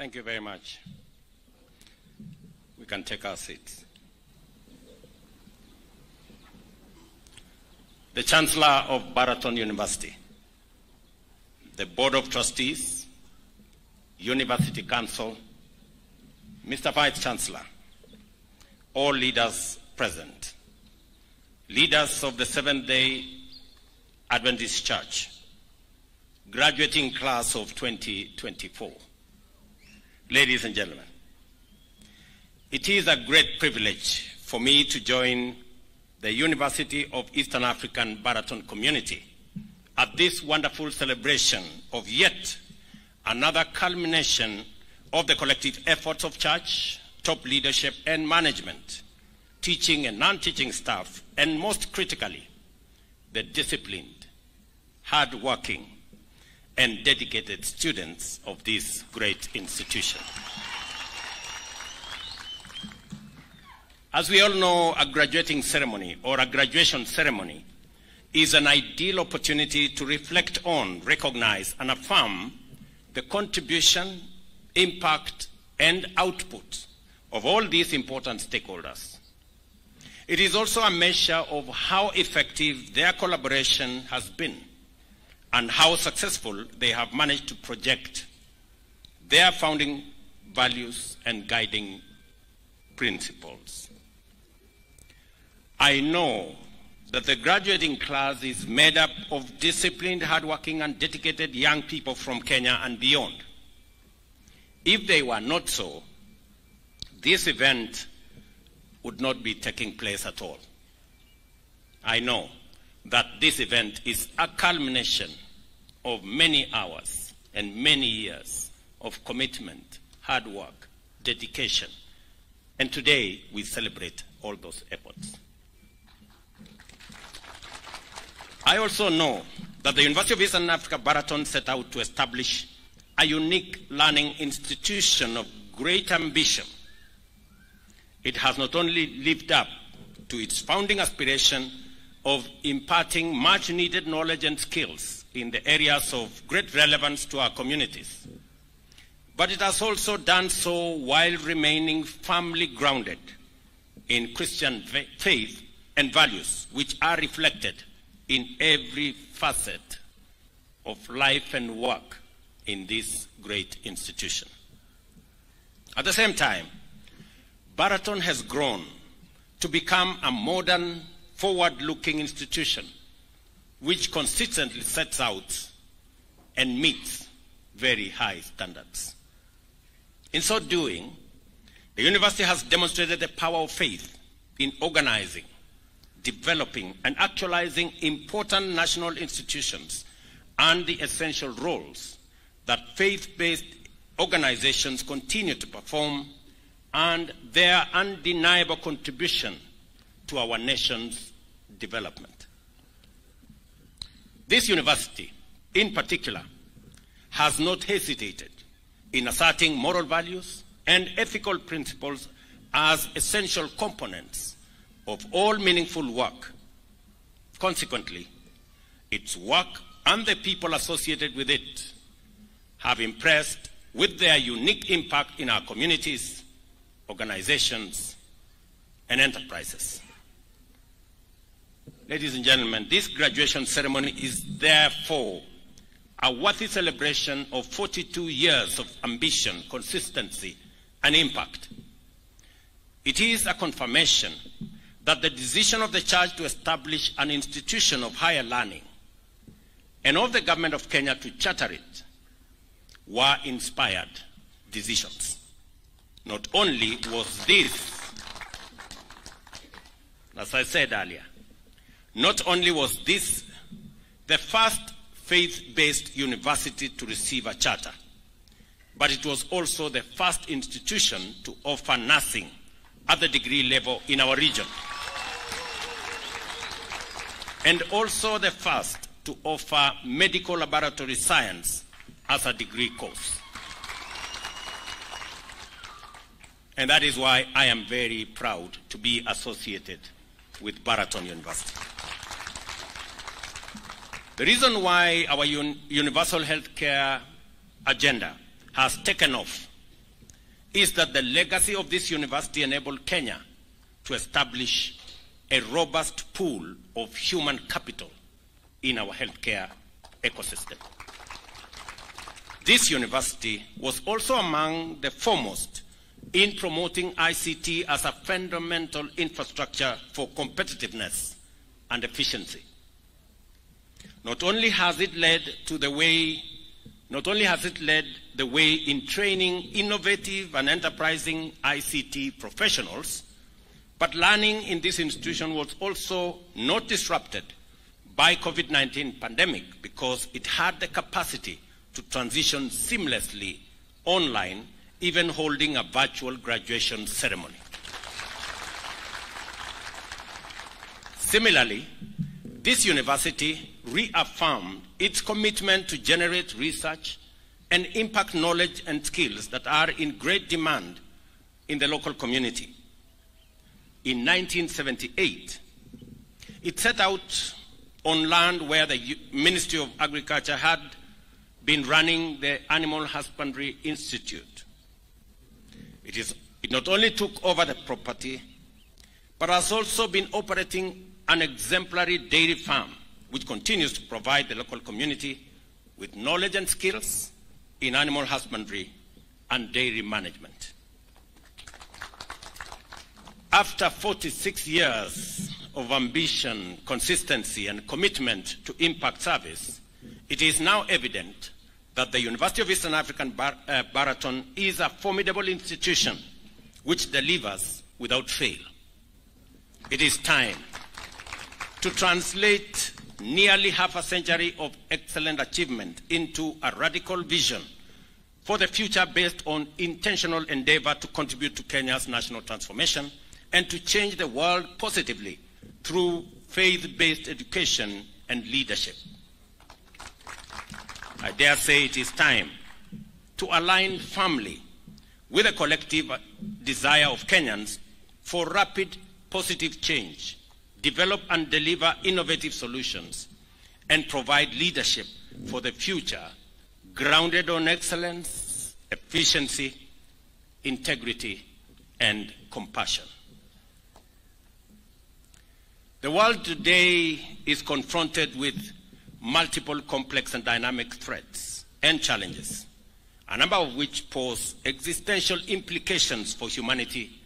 Thank you very much. We can take our seats. The Chancellor of Baraton University, the Board of Trustees, University Council, Mr. Vice Chancellor, all leaders present, leaders of the Seventh-day Adventist Church, graduating class of 2024, ladies and gentlemen, it is a great privilege for me to join the University of Eastern African Baraton community at this wonderful celebration of yet another culmination of the collective efforts of church, top leadership and management, teaching and non-teaching staff, and most critically, the disciplined, hard-working, and dedicated students of this great institution. As we all know, a graduating ceremony or a graduation ceremony is an ideal opportunity to reflect on, recognize, and affirm the contribution, impact, and output of all these important stakeholders. It is also a measure of how effective their collaboration has been and how successful they have managed to project their founding values and guiding principles. I know that the graduating class is made up of disciplined, hardworking, and dedicated young people from Kenya and beyond. If they were not so, this event would not be taking place at all. I know that this event is a culmination of many hours and many years of commitment, hard work, dedication, and today we celebrate all those efforts. I also know that the University of Eastern Africa Baraton set out to establish a unique learning institution of great ambition. It has not only lived up to its founding aspiration of imparting much needed knowledge and skills in the areas of great relevance to our communities, but it has also done so while remaining firmly grounded in Christian faith and values, which are reflected in every facet of life and work in this great institution. At the same time, Baraton has grown to become a modern, forward-looking institution which consistently sets out and meets very high standards. In so doing, the university has demonstrated the power of faith in organizing, developing, and actualizing important national institutions and the essential roles that faith-based organizations continue to perform and their undeniable contribution to our nation's development. This university, in particular, has not hesitated in asserting moral values and ethical principles as essential components of all meaningful work. Consequently, its work and the people associated with it have impressed with their unique impact in our communities, organizations, and enterprises. Ladies and gentlemen, this graduation ceremony is therefore a worthy celebration of 42 years of ambition, consistency, and impact. It is a confirmation that the decision of the Church to establish an institution of higher learning and of the government of Kenya to charter it were inspired decisions. Not only was this, as I said earlier, not only was this the first faith-based university to receive a charter, but it was also the first institution to offer nursing at the degree level in our region, and also the first to offer medical laboratory science as a degree course. And that is why I am very proud to be associated with Baraton University. The reason why our universal healthcare agenda has taken off is that the legacy of this university enabled Kenya to establish a robust pool of human capital in our healthcare ecosystem. This university was also among the foremost in promoting ICT as a fundamental infrastructure for competitiveness and efficiency. Not only has it led the way in training innovative and enterprising ICT professionals, but learning in this institution was also not disrupted by COVID-19 pandemic because it had the capacity to transition seamlessly online, even holding a virtual graduation ceremony. Similarly, this university reaffirmed its commitment to generate research and impact knowledge and skills that are in great demand in the local community. In 1978, it set out on land where the Ministry of Agriculture had been running the Animal Husbandry Institute. It not only took over the property, but has also been operating an exemplary dairy farm, which continues to provide the local community with knowledge and skills in animal husbandry and dairy management. After 46 years of ambition, consistency, and commitment to impact service, it is now evident that the University of Eastern African Baraton is a formidable institution which delivers without fail. It is time to translate nearly half a century of excellent achievement into a radical vision for the future based on intentional endeavor to contribute to Kenya's national transformation and to change the world positively through faith-based education and leadership. I dare say it is time to align firmly with the collective desire of Kenyans for rapid positive change, develop and deliver innovative solutions, and provide leadership for the future grounded on excellence, efficiency, integrity, and compassion. The world today is confronted with multiple complex and dynamic threats and challenges, a number of which pose existential implications for humanity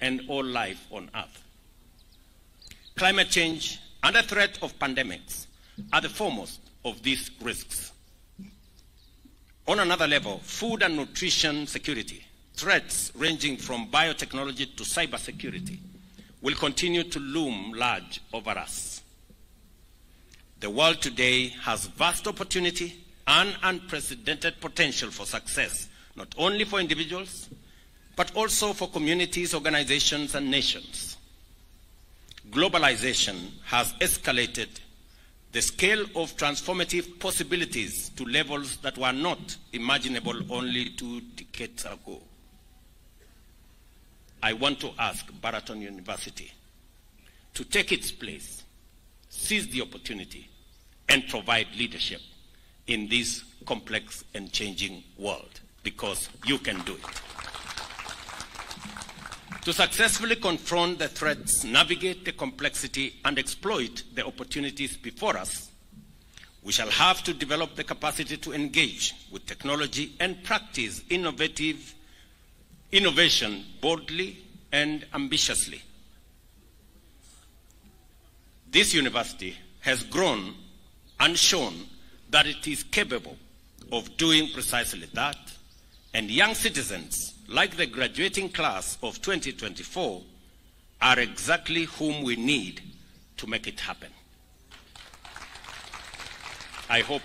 and all life on Earth. Climate change and the threat of pandemics are the foremost of these risks. On another level, food and nutrition security, threats ranging from biotechnology to cybersecurity, will continue to loom large over us. The world today has vast opportunity and unprecedented potential for success, not only for individuals, but also for communities, organizations, and nations. Globalization has escalated the scale of transformative possibilities to levels that were not imaginable only 2 decades ago. I want to ask Baraton University to take its place, seize the opportunity, and provide leadership in this complex and changing world, because you can do it. To successfully confront the threats, navigate the complexity, and exploit the opportunities before us, we shall have to develop the capacity to engage with technology and practice innovation boldly and ambitiously. This university has grown and shown that it is capable of doing precisely that, and young citizens like the graduating class of 2024 are exactly whom we need to make it happen. I hope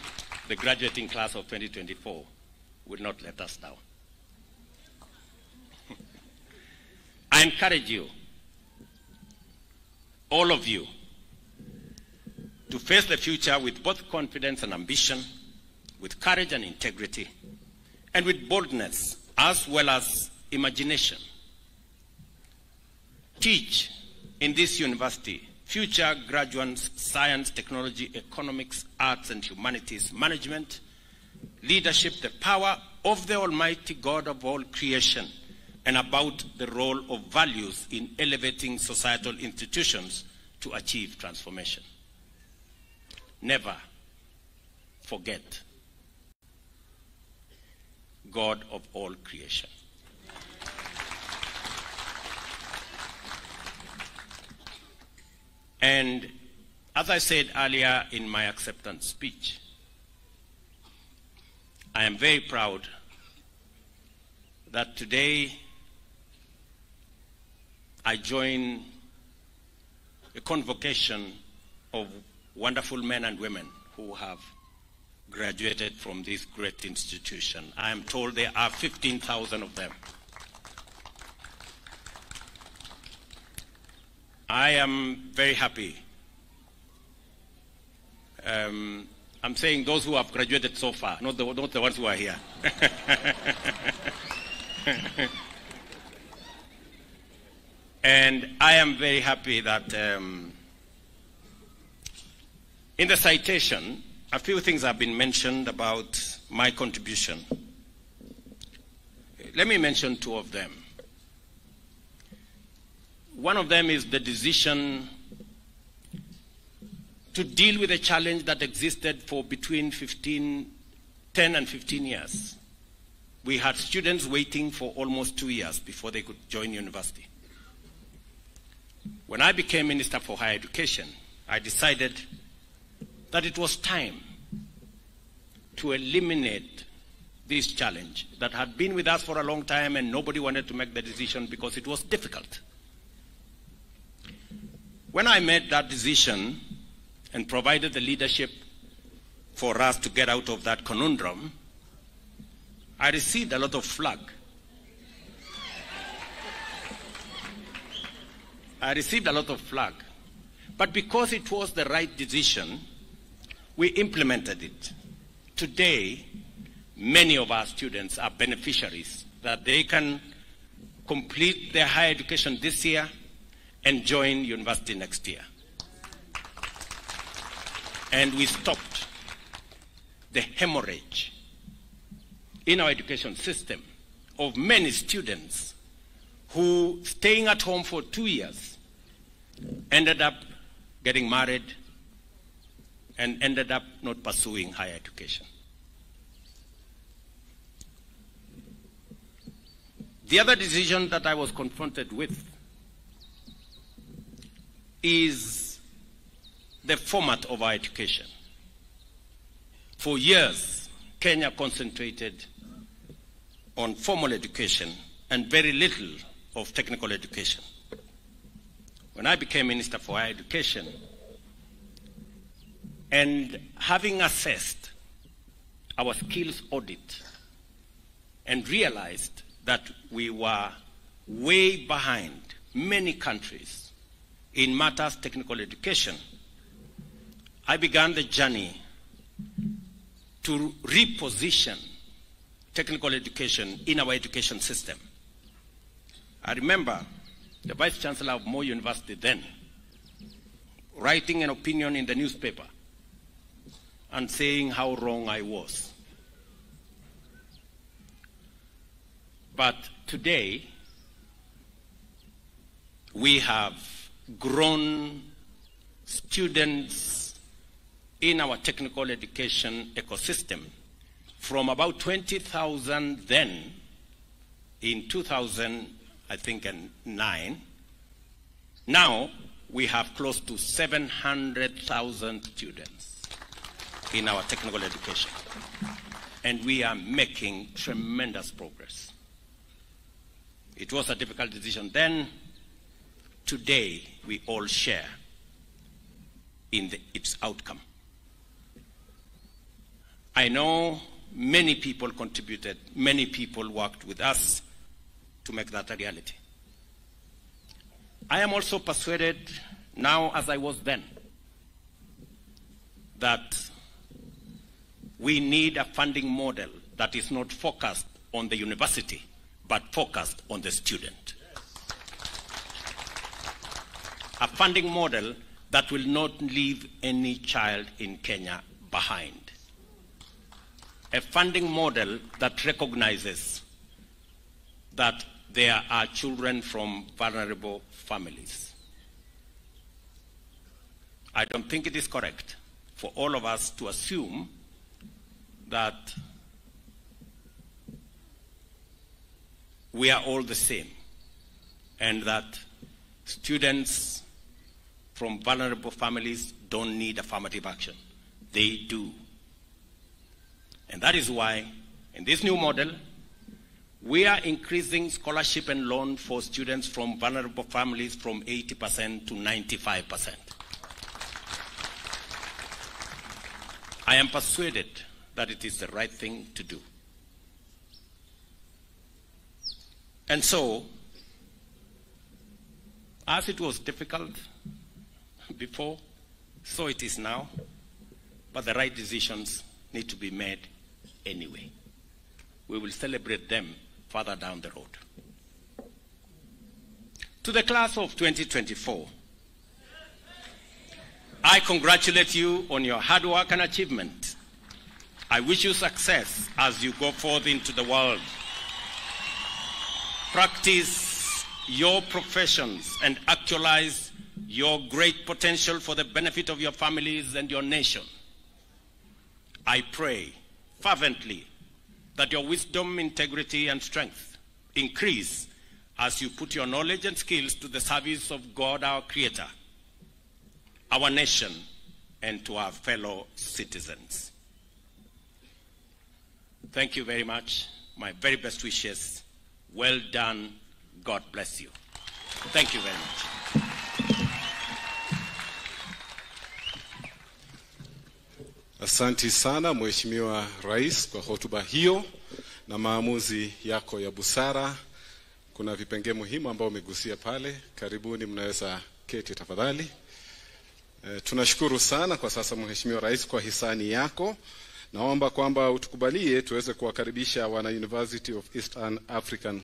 the graduating class of 2024 will not let us down. I encourage you, all of you, to face the future with both confidence and ambition, with courage and integrity, and with boldness as well as imagination. Teach in this university future graduates science, technology, economics, arts, and humanities, management, leadership, the power of the Almighty God of all creation, and about the role of values in elevating societal institutions to achieve transformation. Never forget God of all creation. And as I said earlier in my acceptance speech, I am very proud that today I join a convocation of wonderful men and women who have graduated from this great institution. I am told there are 15,000 of them. I am very happy. I'm saying those who have graduated so far, not the ones who are here. And I am very happy that in the citation, a few things have been mentioned about my contribution. Let me mention two of them. One of them is the decision to deal with a challenge that existed for between 10 and 15 years. We had students waiting for almost 2 years before they could join university. When I became Minister for Higher Education, I decided that it was time to eliminate this challenge that had been with us for a long time and nobody wanted to make the decision because it was difficult. When I made that decision and provided the leadership for us to get out of that conundrum, I received a lot of flack. I received a lot of flack. But because it was the right decision, we implemented it. Today, many of our students are beneficiaries, that they can complete their higher education this year and join university next year. And we stopped the hemorrhage in our education system of many students who, staying at home for 2 years, ended up getting married and ended up not pursuing higher education. The other decision that I was confronted with is the format of our education. For years, Kenya concentrated on formal education and very little of technical education. When I became Minister for Higher Education, and having assessed our skills audit and realized that we were way behind many countries in matters technical education, I began the journey to reposition technical education in our education system. I remember the Vice Chancellor of Moi University then writing an opinion in the newspaper and saying how wrong I was. But today, we have grown students in our technical education ecosystem from about 20,000 then in 2009. Now we have close to 700,000 students in our technical education. And we are making tremendous progress. It was a difficult decision then. Today, we all share in its outcome. I know many people contributed, many people worked with us to make that a reality. I am also persuaded now, as I was then, that we need a funding model that is not focused on the university, but focused on the student. A funding model that will not leave any child in Kenya behind. A funding model that recognizes that there are children from vulnerable families. I don't think it is correct for all of us to assume that we are all the same and that students from vulnerable families don't need affirmative action. They do. And that is why, in this new model, we are increasing scholarship and loan for students from vulnerable families from 80% to 95%. I am persuaded that it is the right thing to do. And so, as it was difficult before, so it is now, but the right decisions need to be made anyway. We will celebrate them further down the road. To the class of 2024, I congratulate you on your hard work and achievement. I wish you success as you go forth into the world. Practice your professions and actualize your great potential for the benefit of your families and your nation. I pray fervently that your wisdom, integrity, and strength increase as you put your knowledge and skills to the service of God, our Creator, our nation, and to our fellow citizens. Thank you very much. My very best wishes. Well done. God bless you. Thank you very much. Asante sana Mheshimiwa Rais kwa hotuba hiyo na maamuzi yako ya busara. Kuna vipengele muhimu ambao umegusia pale. Karibuni, mnaweza keti tafadhali. Tunashukuru sana kwa sasa Mheshimiwa Rais kwa hisani yako. Naomba kwamba utukubalie tuweze kuwakaribisha wana University of Eastern African